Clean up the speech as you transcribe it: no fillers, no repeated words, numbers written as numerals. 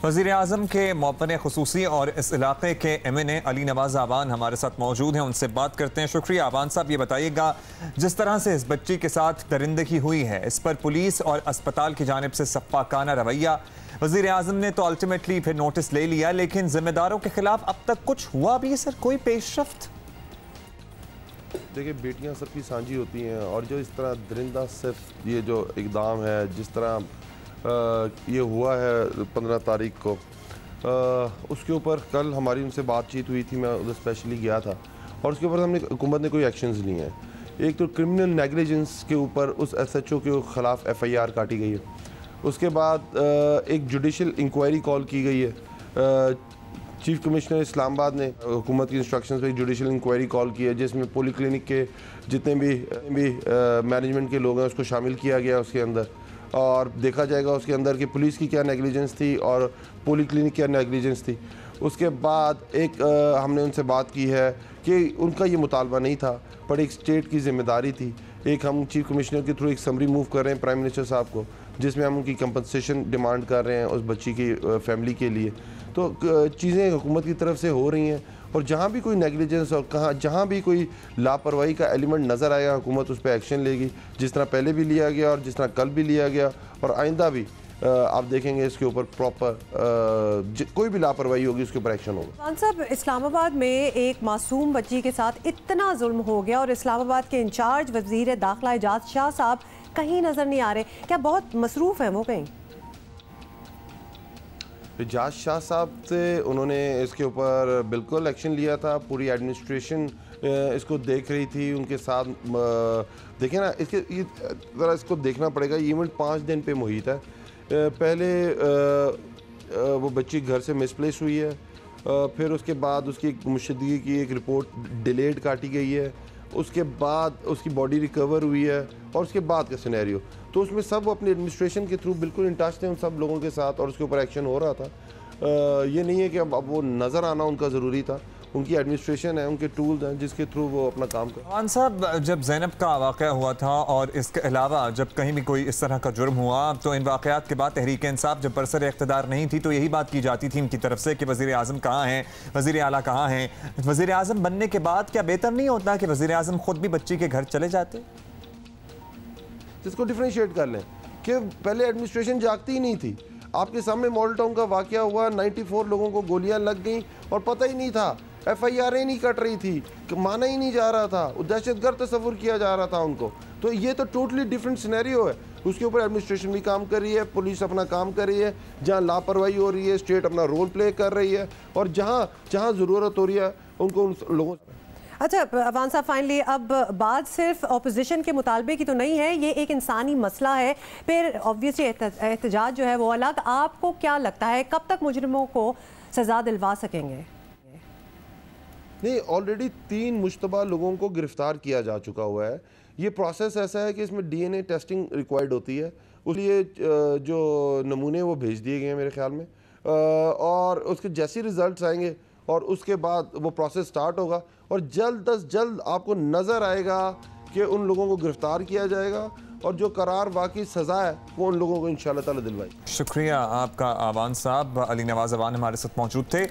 वज़ीर-ए-आज़म के मौक़िफ़ ख़ुसूसी और इस इलाके के MNA अली नवाज़ आवान हमारे साथ मौजूद हैं, उनसे बात करते हैं। शुक्रिया आवान साहब। ये बताइएगा, जिस तरह से इस बच्ची के साथ दरिंदगी हुई है, इस पर पुलिस और अस्पताल की जानिब से सफ़ाकाना रवैया, वज़ीर-ए-आज़म ने तो अल्टीमेटली फिर नोटिस ले लिया, लेकिन ज़िम्मेदारों के खिलाफ अब तक कुछ हुआ भी है सर? कोई पेशरफ्त? देखिए, बेटियां सबकी साझी होती हैं और जो इस तरह दरिंदा सिर्फ ये जो इक़दाम है, जिस तरह ये हुआ है 15 तारीख को, उसके ऊपर कल हमारी उनसे बातचीत हुई थी, मैं उधर स्पेशली गया था और उसके ऊपर हमने हुकूमत ने कोई एक्शंस लिए हैं। एक तो क्रिमिनल नेग्लिजेंस के ऊपर उस SHO के ख़िलाफ़ FIR काटी गई है। उसके बाद एक जुडिशल इंक्वायरी कॉल की गई है। चीफ कमिश्नर इस्लामाबाद ने हुकूमत की इंस्ट्रक्शंस पे जुडिशल इंक्वायरी कॉल की है, जिसमें पोली क्लिनिक के जितने भी मैनेजमेंट के लोग हैं उसको शामिल किया गया उसके अंदर, और देखा जाएगा उसके अंदर कि पुलिस की क्या नेग्लिजेंस थी और पोली क्लिनिक क्या नेग्लिजेंस थी। उसके बाद एक हमने उनसे बात की है कि उनका ये मुतालबा नहीं था, पर एक स्टेट की ज़िम्मेदारी थी। एक हम चीफ कमिश्नर के थ्रू एक समरी मूव कर रहे हैं प्राइम मिनिस्टर साहब को, जिसमें हम उनकी कंपनसेशन डिमांड कर रहे हैं उस बच्ची की फैमिली के लिए। तो चीज़ें हुकूमत की तरफ से हो रही हैं और जहाँ भी कोई नेग्लिजेंस और जहाँ भी कोई लापरवाही का एलिमेंट नज़र आएगा, हुकूमत उस पर एक्शन लेगी, जिस तरह पहले भी लिया गया और जिस तरह कल भी लिया गया, और आइंदा भी आप देखेंगे इसके ऊपर प्रॉपर कोई भी लापरवाही होगी उसके ऊपर एक्शन होगा। खान साहब, इस्लामाबाद में एक मासूम बच्ची के साथ इतना जुल्म हो गया और इस्लामाबाद के इंचार्ज वज़ीर दाखिला एजाज शाह साहब कहीं नज़र नहीं आ रहे, क्या बहुत मसरूफ़ हैं वो कहीं? एजाज शाह साहब से उन्होंने इसके ऊपर बिल्कुल एक्शन लिया था, पूरी एडमिनिस्ट्रेशन इसको देख रही थी उनके साथ। देखें ना, इसके ये ज़रा इसको देखना पड़ेगा। ये इवेंट 5 दिन पे मुहित है। पहले वो बच्ची घर से मिसप्लेस हुई है, फिर उसके बाद उसकी मुशद्दगी की एक रिपोर्ट डिलेड काटी गई है, उसके बाद उसकी बॉडी रिकवर हुई है और उसके बाद का सिनेरियो, तो उसमें सब अपनी एडमिनिस्ट्रेशन के थ्रू बिल्कुल इन टच थे उन सब लोगों के साथ और उसके ऊपर एक्शन हो रहा था। ये नहीं है कि अब वो नज़र आना उनका ज़रूरी था, उनकी एडमिनिस्ट्रेशन है, उनके टूल्स हैं जिसके थ्रू वो अपना काम कर। खान साहब, जब ज़ैनब का वाक़या हुआ था और इसके अलावा जब कहीं भी कोई इस तरह का जुर्म हुआ, तो इन वाक़यात के बाद तहरीक इंसाफ जब बरसर इक़्तिदार नहीं थी तो यही बात की जाती थी इनकी तरफ से कि वज़ीर-ए-आज़म कहाँ हैं, वज़ीर आला कहाँ हैं। वज़ीर-ए-आज़म बनने के बाद क्या बेहतर नहीं होता कि वज़ीर-ए-आज़म खुद भी बच्ची के घर चले जाते? जिसको डिफ्रेंशिएट कर लें कि पहले एडमिनिस्ट्रेशन जागती ही नहीं थी। आपके सामने मॉडल टाउन का वाक़या हुआ, 94 लोगों को गोलियां लग गई और पता ही नहीं था, FIR नहीं कट रही थी, माना ही नहीं जा रहा था, दहशतगर्द तस्वुर किया जा रहा था उनको। तो ये तो टोटली डिफरेंट सिनेरियो है। उसके ऊपर एडमिनिस्ट्रेशन भी काम कर रही है, पुलिस अपना काम कर रही है, जहाँ लापरवाही हो रही है स्टेट अपना रोल प्ले कर रही है, और जहाँ जहाँ ज़रूरत हो रही है उनको उन लोगों। अच्छा अवान साहब, फाइनली अब बात सिर्फ अपोजिशन के मुतालबे की तो नहीं है, ये एक इंसानी मसला है, फिर ऑब्वियसली एहतजाज जो है वो अलग। आपको क्या लगता है कब तक मुजरिमों को सज़ा दिलवा सकेंगे? नहीं, ऑलरेडी 3 मुश्तबा लोगों को गिरफ्तार किया जा चुका हुआ है। ये प्रोसेस ऐसा है कि इसमें DNA टेस्टिंग रिक्वायर्ड होती है, उसलिए जो नमूने वो भेज दिए गए हैं मेरे ख्याल में, और उसके जैसे रिजल्ट्स आएंगे और उसके बाद वो प्रोसेस स्टार्ट होगा और जल्द अज जल्द आपको नज़र आएगा कि उन लोगों को गिरफ्तार किया जाएगा और जो करार वाकई सज़ा है वो उन लोगों को इंशाअल्लाह ताला दिलवाई। शुक्रिया आपका आवान साहब। अली नवाज़ आवान हमारे साथ मौजूद थे।